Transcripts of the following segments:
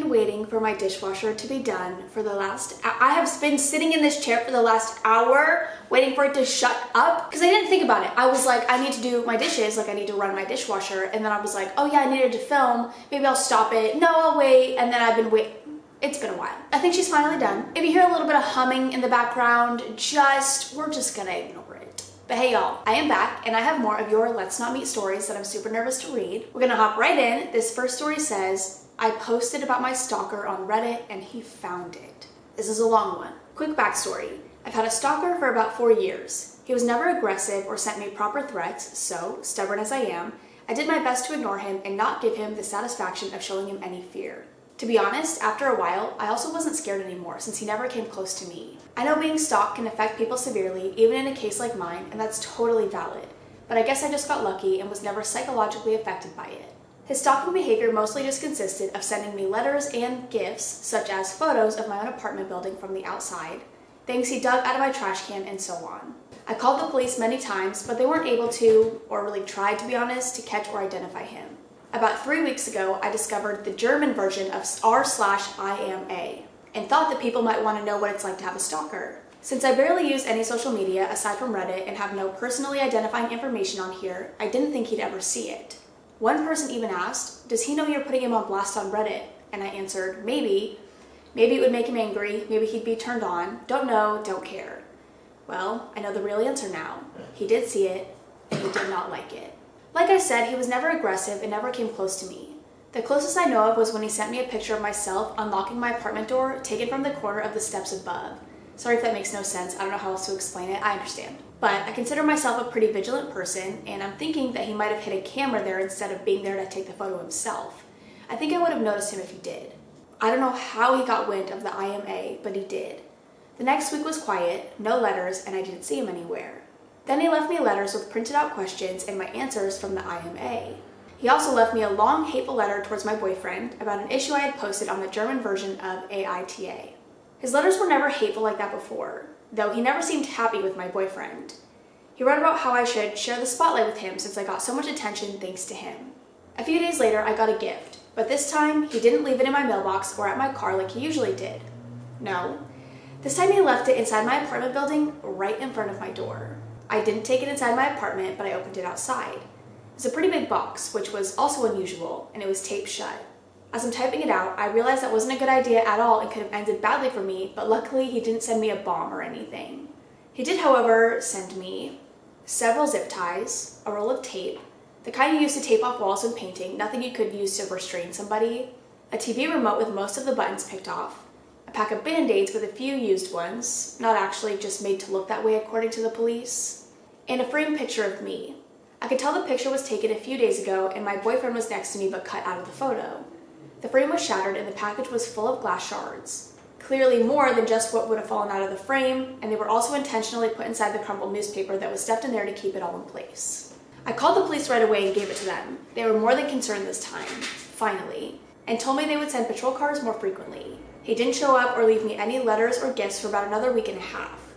been waiting for my dishwasher to be done for the last I have been sitting in this chair for the last hour waiting for it to shut up because I didn't think about it. I was like, I need to do my dishes, like I need to run my dishwasher, and then I was like, oh yeah, I needed to film, maybe I'll stop it, no, I'll wait, and then I've been waiting. It's been a while. I think she's finally done. If you hear a little bit of humming in the background, we're just gonna ignore it. But hey y'all, I am back and I have more of your Let's Not Meet stories that I'm super nervous to read. We're gonna hop right in. This first story says, I posted about my stalker on Reddit and he found it. This is a long one. Quick backstory. I've had a stalker for about 4 years. He was never aggressive or sent me proper threats, so, stubborn as I am, I did my best to ignore him and not give him the satisfaction of showing him any fear. To be honest, after a while, I also wasn't scared anymore since he never came close to me. I know being stalked can affect people severely, even in a case like mine, and that's totally valid. But I guess I just got lucky and was never psychologically affected by it. His stalking behavior mostly just consisted of sending me letters and gifts, such as photos of my own apartment building from the outside, things he dug out of my trash can, and so on. I called the police many times, but they weren't able to, or really tried to be honest, to catch or identify him. About 3 weeks ago, I discovered the German version of r/IMA and thought that people might want to know what it's like to have a stalker. Since I barely use any social media aside from Reddit and have no personally identifying information on here, I didn't think he'd ever see it. One person even asked, does he know you're putting him on blast on Reddit? And I answered, maybe. Maybe it would make him angry, maybe he'd be turned on, don't know, don't care. Well, I know the real answer now. He did see it, and he did not like it. Like I said, he was never aggressive and never came close to me. The closest I know of was when he sent me a picture of myself unlocking my apartment door, taken from the corner of the steps above. Sorry if that makes no sense, I don't know how else to explain it, I understand. But I consider myself a pretty vigilant person, and I'm thinking that he might have hid a camera there instead of being there to take the photo himself. I think I would have noticed him if he did. I don't know how he got wind of the IMA, but he did. The next week was quiet, no letters, and I didn't see him anywhere. Then he left me letters with printed out questions and my answers from the IMA. He also left me a long, hateful letter towards my boyfriend about an issue I had posted on the German version of AITA. His letters were never hateful like that before, though he never seemed happy with my boyfriend. He wrote about how I should share the spotlight with him since I got so much attention thanks to him. A few days later, I got a gift, but this time he didn't leave it in my mailbox or at my car like he usually did. No. This time he left it inside my apartment building right in front of my door. I didn't take it inside my apartment, but I opened it outside. It was a pretty big box, which was also unusual, and it was taped shut. As I'm typing it out, I realized that wasn't a good idea at all and could have ended badly for me, but luckily he didn't send me a bomb or anything. He did, however, send me several zip ties, a roll of tape, the kind you use to tape off walls when painting, nothing you could use to restrain somebody, a TV remote with most of the buttons picked off, a pack of band-aids with a few used ones, not actually, just made to look that way according to the police, and a framed picture of me. I could tell the picture was taken a few days ago and my boyfriend was next to me but cut out of the photo. The frame was shattered and the package was full of glass shards. Clearly more than just what would have fallen out of the frame, and they were also intentionally put inside the crumpled newspaper that was stuffed in there to keep it all in place. I called the police right away and gave it to them. They were more than concerned this time, finally, and told me they would send patrol cars more frequently. He didn't show up or leave me any letters or gifts for about another week and a half.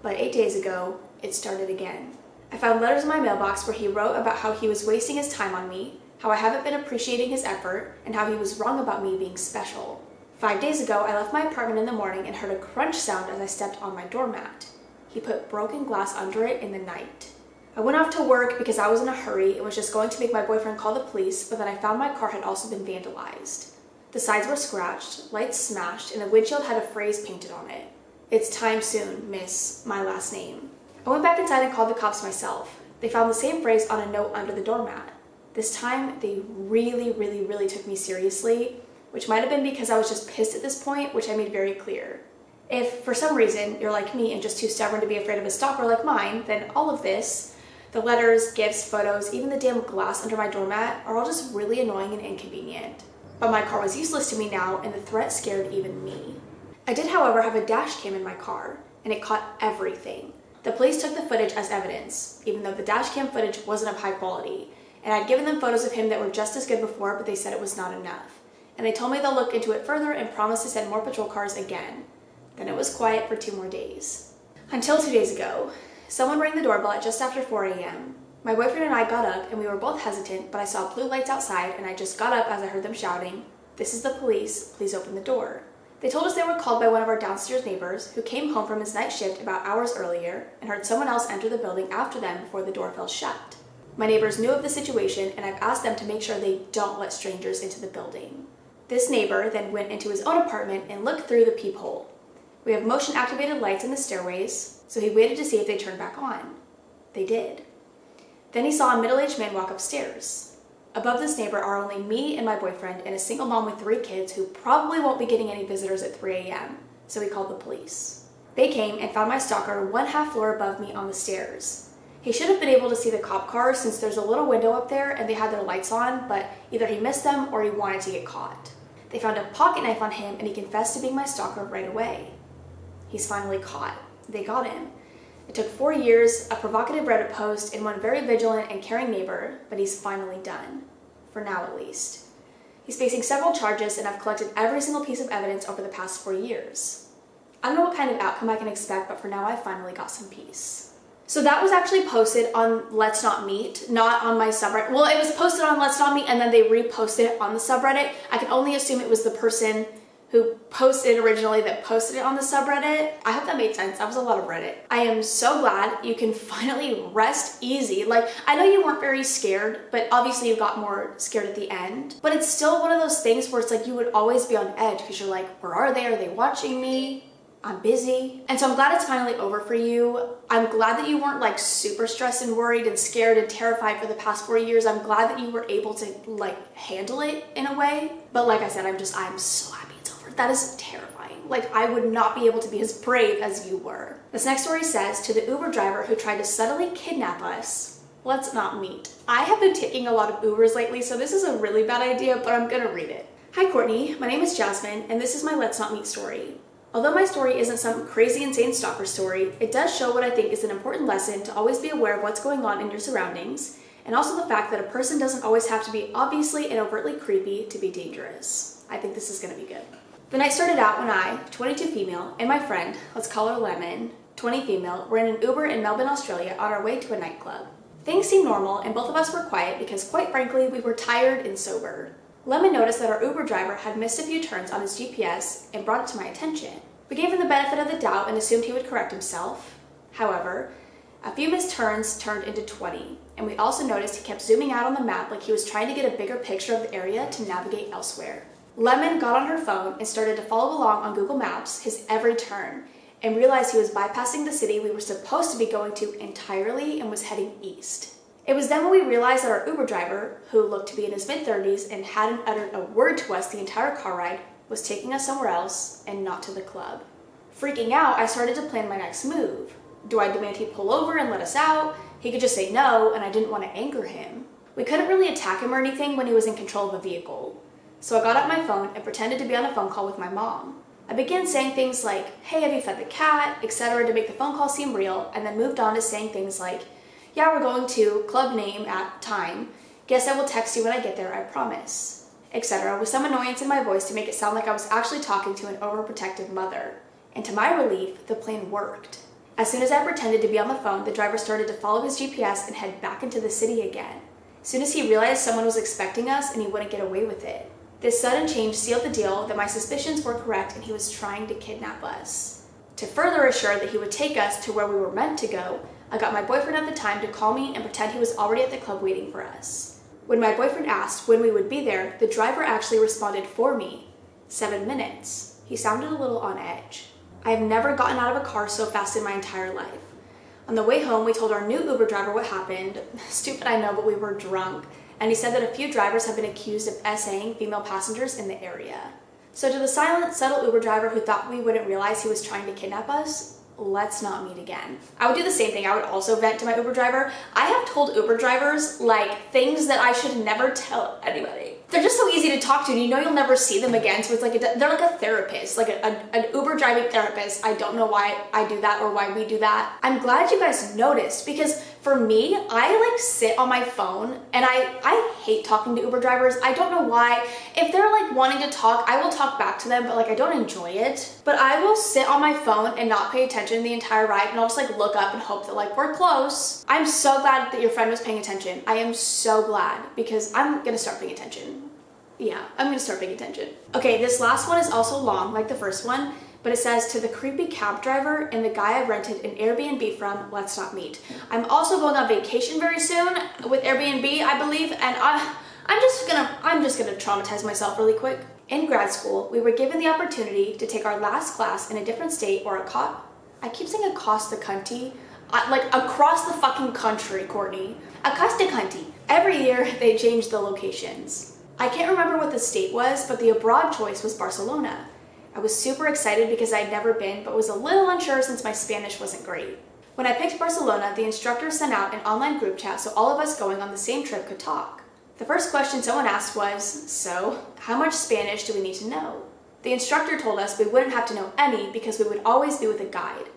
But 8 days ago, it started again. I found letters in my mailbox where he wrote about how he was wasting his time on me, how I haven't been appreciating his effort, and how he was wrong about me being special. 5 days ago, I left my apartment in the morning and heard a crunch sound as I stepped on my doormat. He put broken glass under it in the night. I went off to work because I was in a hurry and was just going to make my boyfriend call the police, but then I found my car had also been vandalized. The sides were scratched, lights smashed, and the windshield had a phrase painted on it. It's time soon, miss, my last name. I went back inside and called the cops myself. They found the same phrase on a note under the doormat. This time, they really took me seriously, which might have been because I was just pissed at this point, which I made very clear. If, for some reason, you're like me and just too stubborn to be afraid of a stalker like mine, then all of this, the letters, gifts, photos, even the damn glass under my doormat, are all just really annoying and inconvenient. But my car was useless to me now, and the threat scared even me. I did, however, have a dash cam in my car, and it caught everything. The police took the footage as evidence, even though the dash cam footage wasn't of high quality, and I'd given them photos of him that were just as good before, but they said it was not enough. And they told me they'll look into it further and promised to send more patrol cars again. Then it was quiet for 2 more days. Until 2 days ago, someone rang the doorbell at just after 4 a.m. My boyfriend and I got up and we were both hesitant, but I saw blue lights outside and I just got up as I heard them shouting, "This is the police, please open the door." They told us they were called by one of our downstairs neighbors who came home from his night shift about hours earlier and heard someone else enter the building after them before the door fell shut. My neighbors knew of the situation, and I've asked them to make sure they don't let strangers into the building. This neighbor then went into his own apartment and looked through the peephole. We have motion-activated lights in the stairways, so he waited to see if they turned back on. They did. Then he saw a middle-aged man walk upstairs. Above this neighbor are only me and my boyfriend and a single mom with 3 kids who probably won't be getting any visitors at 3 a.m., so we called the police. They came and found my stalker 1/2 floor above me on the stairs. He should have been able to see the cop cars since there's a little window up there and they had their lights on, but either he missed them or he wanted to get caught. They found a pocket knife on him and he confessed to being my stalker right away. He's finally caught. They got him. It took 4 years, a provocative Reddit post, and one very vigilant and caring neighbor, but he's finally done. For now, at least. He's facing several charges, and I've collected every single piece of evidence over the past 4 years. I don't know what kind of outcome I can expect, but for now, I finally got some peace. So that was actually posted on Let's Not Meet, not on my subreddit. Well, it was posted on Let's Not Meet, and then they reposted it on the subreddit. I can only assume it was the person who posted originally that posted it on the subreddit. I hope that made sense. That was a lot of Reddit. I am so glad you can finally rest easy. Like, I know you weren't very scared, but obviously you got more scared at the end. But it's still one of those things where it's like you would always be on edge because you're like, where are they? Are they watching me? I'm busy. And so I'm glad it's finally over for you. I'm glad that you weren't like super stressed and worried and scared and terrified for the past 4 years. I'm glad that you were able to like handle it in a way. But like I said, I'm so happy it's over. That is terrifying. Like, I would not be able to be as brave as you were. This next story says, to the Uber driver who tried to subtly kidnap us, let's not meet. I have been taking a lot of Ubers lately, so this is a really bad idea, but I'm gonna read it. Hi Courtney, my name is Jasmine, and this is my Let's Not Meet story. Although my story isn't some crazy insane stalker story, it does show what I think is an important lesson to always be aware of what's going on in your surroundings, and also the fact that a person doesn't always have to be obviously and overtly creepy to be dangerous. I think this is gonna be good. The night started out when I, 22 female, and my friend, let's call her Lemon, 20 female, were in an Uber in Melbourne, Australia on our way to a nightclub. Things seemed normal and both of us were quiet because quite frankly we were tired and sober. Lemon noticed that our Uber driver had missed a few turns on his GPS and brought it to my attention. We gave him the benefit of the doubt and assumed he would correct himself. However, a few missed turns turned into 20, and we also noticed he kept zooming out on the map like he was trying to get a bigger picture of the area to navigate elsewhere. Lemon got on her phone and started to follow along on Google Maps his every turn and realized he was bypassing the city we were supposed to be going to entirely and was heading east. It was then when we realized that our Uber driver, who looked to be in his mid-30s and hadn't uttered a word to us the entire car ride, was taking us somewhere else and not to the club. Freaking out, I started to plan my next move. Do I demand he pull over and let us out? He could just say no, and I didn't want to anger him. We couldn't really attack him or anything when he was in control of a vehicle. So I got out my phone and pretended to be on a phone call with my mom. I began saying things like, hey, have you fed the cat, etc. to make the phone call seem real, and then moved on to saying things like, yeah, we're going to club name at time. Guess I will text you when I get there, I promise. Etc. with some annoyance in my voice to make it sound like I was actually talking to an overprotective mother. And to my relief, the plan worked. As soon as I pretended to be on the phone, the driver started to follow his GPS and head back into the city again. As soon as he realized someone was expecting us and he wouldn't get away with it. This sudden change sealed the deal that my suspicions were correct and he was trying to kidnap us. To further assure that he would take us to where we were meant to go, I got my boyfriend at the time to call me and pretend he was already at the club waiting for us. When my boyfriend asked when we would be there, the driver actually responded for me. 7 minutes. He sounded a little on edge. I have never gotten out of a car so fast in my entire life. On the way home, we told our new Uber driver what happened. Stupid, I know, but we were drunk. And he said that a few drivers have been accused of SAing female passengers in the area. So to the silent, subtle Uber driver who thought we wouldn't realize he was trying to kidnap us, let's not meet again. I would do the same thing. I would also vent to my Uber driver. I have told Uber drivers like things that I should never tell anybody. They're just so easy to talk to and you know you'll never see them again. So it's like, they're like a therapist, like an Uber driving therapist. I don't know why I do that or why we do that. I'm glad you guys noticed because for me, I like sit on my phone and I hate talking to Uber drivers. I don't know why. If they're like wanting to talk, I will talk back to them, but like I don't enjoy it. But I will sit on my phone and not pay attention the entire ride and I'll just like look up and hope that like we're close. I'm so glad that your friend was paying attention. I am so glad because I'm gonna start paying attention. Yeah, I'm gonna start paying attention. Okay, this last one is also long, like the first one, but it says, to the creepy cab driver and the guy I rented an Airbnb from, let's not meet. I'm also going on vacation very soon with Airbnb, I believe, and I'm just gonna traumatize myself really quick. In grad school, we were given the opportunity to take our last class in a different state or I keep saying across the country, like across the fucking country, Courtney. Across the country. Every year they change the locations. I can't remember what the state was, but the abroad choice was Barcelona. I was super excited because I'd never been, but was a little unsure since my Spanish wasn't great. When I picked Barcelona, the instructor sent out an online group chat so all of us going on the same trip could talk. The first question someone asked was, so, how much Spanish do we need to know? The instructor told us we wouldn't have to know any because we would always be with a guide.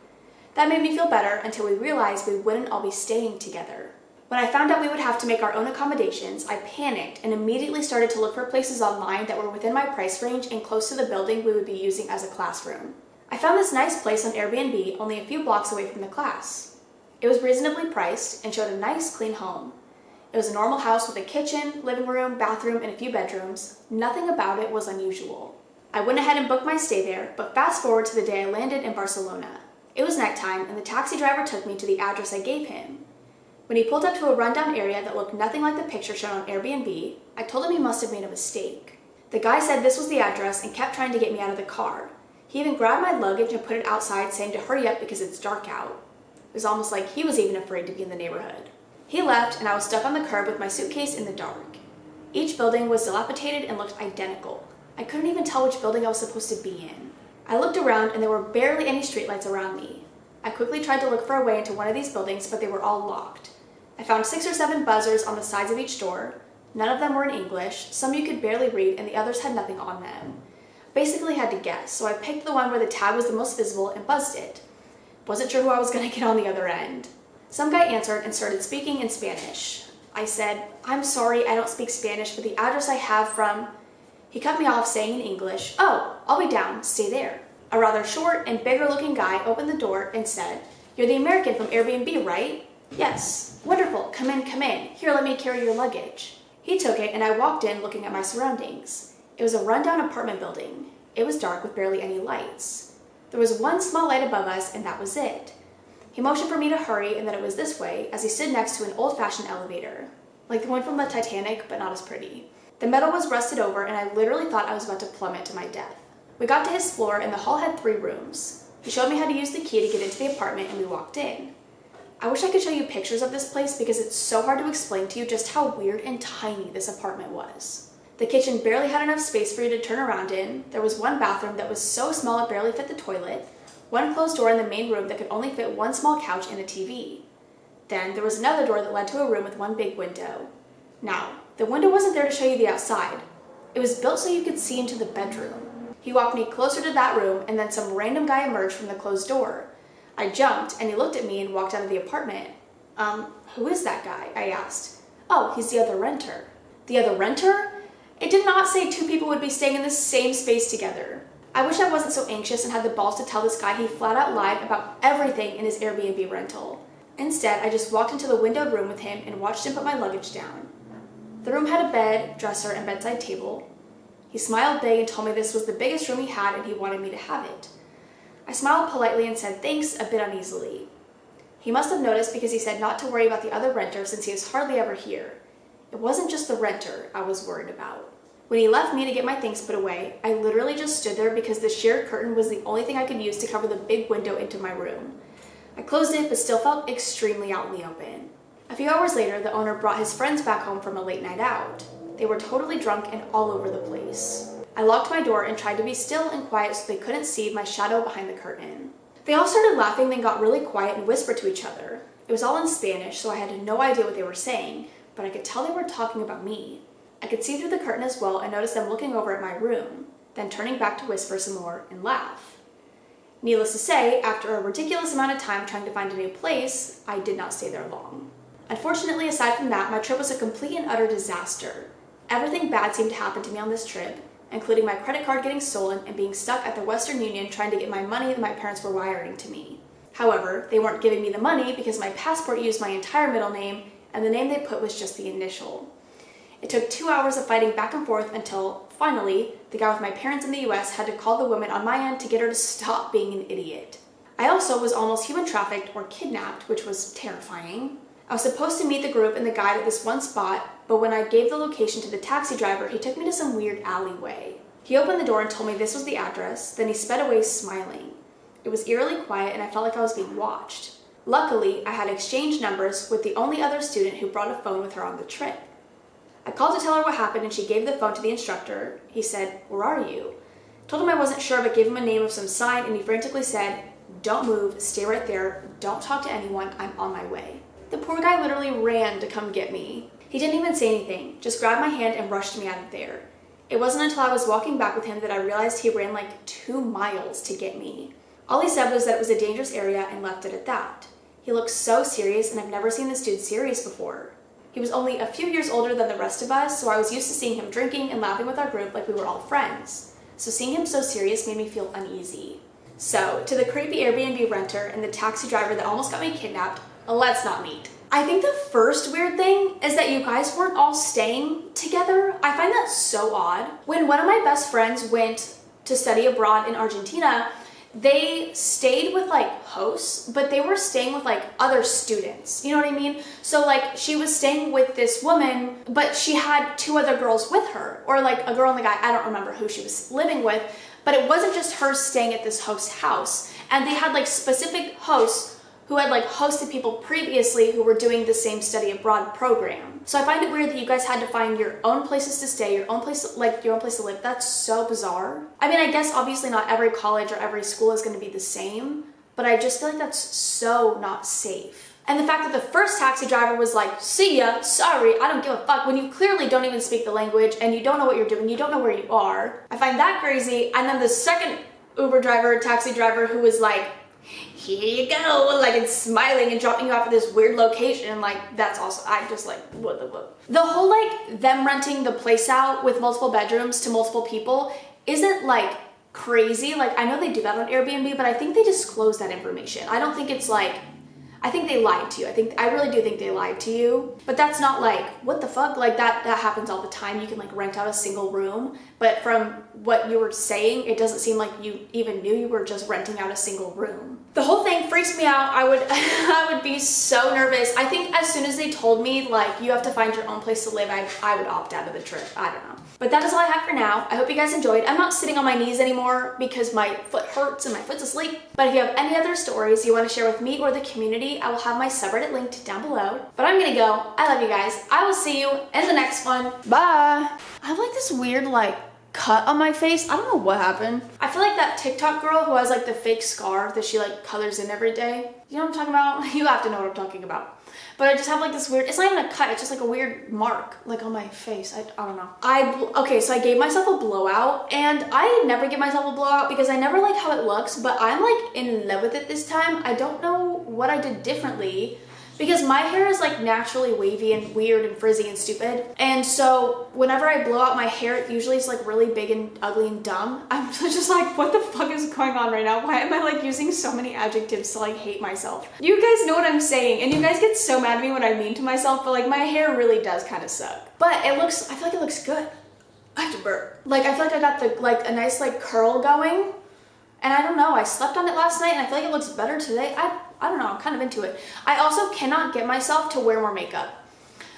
That made me feel better until we realized we wouldn't all be staying together. When I found out we would have to make our own accommodations, I panicked and immediately started to look for places online that were within my price range and close to the building we would be using as a classroom. I found this nice place on Airbnb only a few blocks away from the class. It was reasonably priced and showed a nice, clean home. It was a normal house with a kitchen, living room, bathroom, and a few bedrooms. Nothing about it was unusual. I went ahead and booked my stay there, but fast forward to the day I landed in Barcelona. It was nighttime, and the taxi driver took me to the address I gave him. When he pulled up to a rundown area that looked nothing like the picture shown on Airbnb, I told him he must have made a mistake. The guy said this was the address and kept trying to get me out of the car. He even grabbed my luggage and put it outside, saying to hurry up because it's dark out. It was almost like he was even afraid to be in the neighborhood. He left, and I was stuck on the curb with my suitcase in the dark. Each building was dilapidated and looked identical. I couldn't even tell which building I was supposed to be in. I looked around, and there were barely any streetlights around me. I quickly tried to look for a way into one of these buildings, but they were all locked. I found 6 or 7 buzzers on the sides of each door. None of them were in English, some you could barely read, and the others had nothing on them. Basically had to guess, so I picked the one where the tag was the most visible and buzzed it. Wasn't sure who I was going to get on the other end. Some guy answered and started speaking in Spanish. I said, I'm sorry, I don't speak Spanish, but the address I have from... He cut me off saying in English, oh, I'll be down, stay there. A rather short and bigger looking guy opened the door and said, you're the American from Airbnb, right? Yes. Wonderful, come in, come in. Here, let me carry your luggage. He took it and I walked in looking at my surroundings. It was a rundown apartment building. It was dark with barely any lights. There was one small light above us and that was it. He motioned for me to hurry and that it was this way as he stood next to an old-fashioned elevator, like the one from the Titanic, but not as pretty. The metal was rusted over and I literally thought I was about to plummet to my death. We got to his floor and the hall had 3 rooms. He showed me how to use the key to get into the apartment and we walked in. I wish I could show you pictures of this place because it's so hard to explain to you just how weird and tiny this apartment was. The kitchen barely had enough space for you to turn around in. There was one bathroom that was so small it barely fit the toilet. One closed door in the main room that could only fit one small couch and a TV. Then there was another door that led to a room with one big window. Now, the window wasn't there to show you the outside. It was built so you could see into the bedroom. He walked me closer to that room and then some random guy emerged from the closed door. I jumped and he looked at me and walked out of the apartment. Who is that guy? I asked. Oh, he's the other renter. The other renter? It did not say 2 people would be staying in the same space together. I wish I wasn't so anxious and had the balls to tell this guy he flat out lied about everything in his Airbnb rental. Instead, I just walked into the windowed room with him and watched him put my luggage down. The room had a bed, dresser, and bedside table. He smiled big and told me this was the biggest room he had and he wanted me to have it. I smiled politely and said thanks a bit uneasily. He must have noticed because he said not to worry about the other renter since he is hardly ever here. It wasn't just the renter I was worried about. When he left me to get my things put away, I literally just stood there because the sheer curtain was the only thing I could use to cover the big window into my room. I closed it but still felt extremely out in the open. A few hours later, the owner brought his friends back home from a late night out. They were totally drunk and all over the place. I locked my door and tried to be still and quiet so they couldn't see my shadow behind the curtain. They all started laughing, then got really quiet and whispered to each other. It was all in Spanish, so I had no idea what they were saying, but I could tell they were talking about me. I could see through the curtain as well and noticed them looking over at my room, then turning back to whisper some more and laugh. Needless to say, after a ridiculous amount of time trying to find a new place, I did not stay there long. Unfortunately, aside from that, my trip was a complete and utter disaster. Everything bad seemed to happen to me on this trip, including my credit card getting stolen and being stuck at the Western Union trying to get my money that my parents were wiring to me. However, they weren't giving me the money because my passport used my entire middle name and the name they put was just the initial. It took 2 hours of fighting back and forth until, finally, the guy with my parents in the US had to call the woman on my end to get her to stop being an idiot. I also was almost human trafficked or kidnapped, which was terrifying. I was supposed to meet the group and the guide at this one spot, but when I gave the location to the taxi driver, he took me to some weird alleyway. He opened the door and told me this was the address, then he sped away smiling. It was eerily quiet and I felt like I was being watched. Luckily, I had exchanged numbers with the only other student who brought a phone with her on the trip. I called to tell her what happened and she gave the phone to the instructor. He said, "Where are you?" Told him I wasn't sure, but gave him a name of some sign and he frantically said, "Don't move, stay right there, don't talk to anyone, I'm on my way." The poor guy literally ran to come get me. He didn't even say anything, just grabbed my hand and rushed me out of there. It wasn't until I was walking back with him that I realized he ran like 2 miles to get me. All he said was that it was a dangerous area and left it at that. He looked so serious and I've never seen this dude serious before. He was only a few years older than the rest of us, so I was used to seeing him drinking and laughing with our group like we were all friends. So seeing him so serious made me feel uneasy. So, to the creepy Airbnb renter and the taxi driver that almost got me kidnapped, let's not meet. I think the first weird thing is that you guys weren't all staying together. I find that so odd. When one of my best friends went to study abroad in Argentina, they stayed with like hosts, but they were staying with like other students. You know what I mean? So like she was staying with this woman, but she had 2 other girls with her, or like a girl and a guy. I don't remember who she was living with, but it wasn't just her staying at this host's house. And they had like specific hosts who had like hosted people previously who were doing the same study abroad program. So I find it weird that you guys had to find your own places to stay, your own place to live. That's so bizarre. I mean, I guess obviously not every college or every school is gonna be the same, but I just feel like that's so not safe. And the fact that the first taxi driver was like, "See ya, sorry, I don't give a fuck," when you clearly don't even speak the language and you don't know what you're doing, you don't know where you are. I find that crazy. And then the second Uber driver, taxi driver who was like, "Here you go," like, and smiling and dropping you off at this weird location, like, that's also, I just like, what the fuck. The whole like them renting the place out with multiple bedrooms to multiple people isn't like crazy. Like, I know they do that on Airbnb, but I think they disclose that information. I don't think it's like, I think they lied to you. I really do think they lied to you, but that's not like, what the fuck? Like that happens all the time. You can like rent out a single room, but from what you were saying, it doesn't seem like you even knew you were just renting out a single room. The whole thing freaks me out. I would, I would be so nervous. I think as soon as they told me like, you have to find your own place to live, I would opt out of the trip. I don't know. But that is all I have for now. I hope you guys enjoyed. I'm not sitting on my knees anymore because my foot hurts and my foot's asleep. But if you have any other stories you want to share with me or the community, I will have my subreddit linked down below. But I'm gonna go. I love you guys. I will see you in the next one. Bye. I have like this weird like cut on my face. I don't know what happened. I feel like that TikTok girl who has like the fake scar that she like colors in every day. You know what I'm talking about? You have to know what I'm talking about. But I just have like this weird, it's not even a cut, it's just like a weird mark like on my face. I don't know. Okay, so I gave myself a blowout, and I never give myself a blowout because I never like how it looks, but I'm like in love with it this time. I don't know what I did differently because my hair is like naturally wavy and weird and frizzy and stupid. And so whenever I blow out my hair, it usually is like really big and ugly and dumb. I'm just like, what the fuck is going on right now? Why am I like using so many adjectives to like hate myself? You guys know what I'm saying, and you guys get so mad at me when I mean to myself, but like my hair really does kind of suck. But it looks, I feel like it looks good. I have to burp. Like I feel like I got the like a nice like curl going. And I don't know, I slept on it last night and I feel like it looks better today. I don't know, I'm kind of into it. I also cannot get myself to wear more makeup.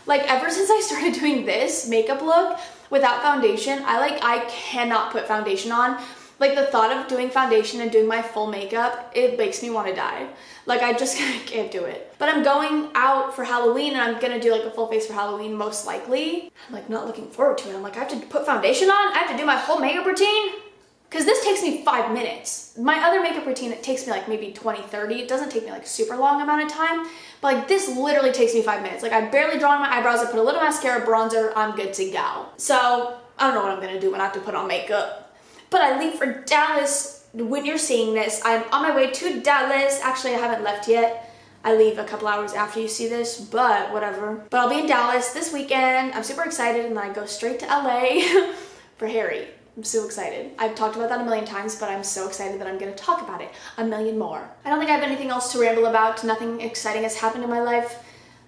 Like ever since I started doing this makeup look without foundation, I cannot put foundation on. Like the thought of doing foundation and doing my full makeup, it makes me want to die. Like I just can't do it. But I'm going out for Halloween and I'm gonna do like a full face for Halloween most likely. I'm like not looking forward to it. I'm like, I have to put foundation on? I have to do my whole makeup routine? Because this takes me 5 minutes. My other makeup routine, it takes me like maybe 20, 30. It doesn't take me like super long amount of time. But like this literally takes me 5 minutes. Like I barely draw on my eyebrows, I put a little mascara, bronzer, I'm good to go. So I don't know what I'm gonna do when I have to put on makeup. But I leave for Dallas when you're seeing this. I'm on my way to Dallas. Actually, I haven't left yet. I leave a couple hours after you see this, but whatever. But I'll be in Dallas this weekend. I'm super excited, and then I go straight to LA for Harry. I'm so excited. I've talked about that a million times, but I'm so excited that I'm gonna talk about it a million more. I don't think I have anything else to ramble about. Nothing exciting has happened in my life.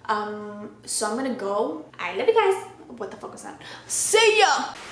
So I'm gonna go. I love you guys. what the fuck was that? See ya!